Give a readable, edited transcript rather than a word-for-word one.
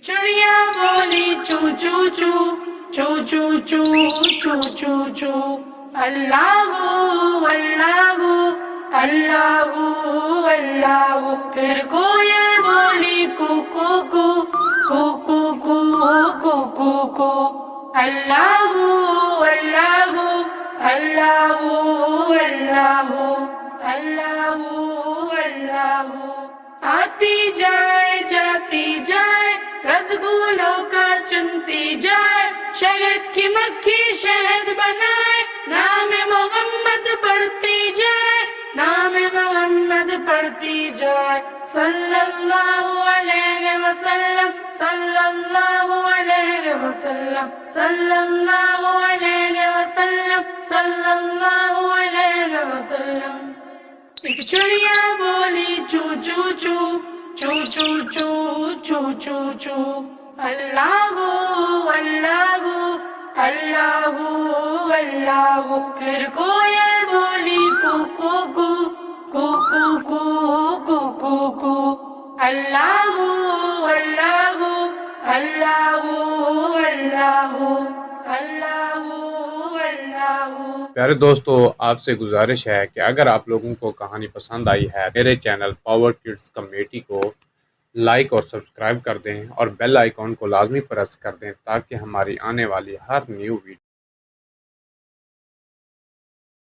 चिड़िया बोली चू चू चू चू चू चू चू चू चू। अल्लाहू अल्लाहू अल्लाहू अल्लाहू। फिर कोयल बोली कू कू कू कू कू कू कू कू कू। अल्लाहू अल्लाहू अल्लाहू अल्लाहू अल्लाहू अल्लाहू। आती जाए जाती जाए रसगुलों का चुनती जाए। शहद की मक्खी शहद बनाए। नाम मोहम्मद पढ़ती जाए। नाम मोहम्मद पढ़ती जाए। सल्लल्लाहु अलैहि वसल्लम सल्लल्लाहु अलैहि वसल्लम सल्लल्लाहु अलैहि वसल्लम सल्लल्लाहु अलैहि वसल्लम। एक चिड़िया बोली चू चू चू चू चू चू चू चू चू। अल्लाहू अल्लाहू अल्लाहू अल्लाहू। फिर कोयल बोली कू कू कू कू कू कू कू कू कू। अल्लाहू अल्लाहू अल्लाहू अल्लाहू अल्लाहू अल्लाहू। प्यारे दोस्तों, आपसे गुजारिश है कि अगर आप लोगों को कहानी पसंद आई है, मेरे चैनल पावर किड्स कमेटी को लाइक और सब्सक्राइब कर दें और बेल आइकॉन को लाजमी प्रेस कर दें ताकि हमारी आने वाली हर न्यू वीडियो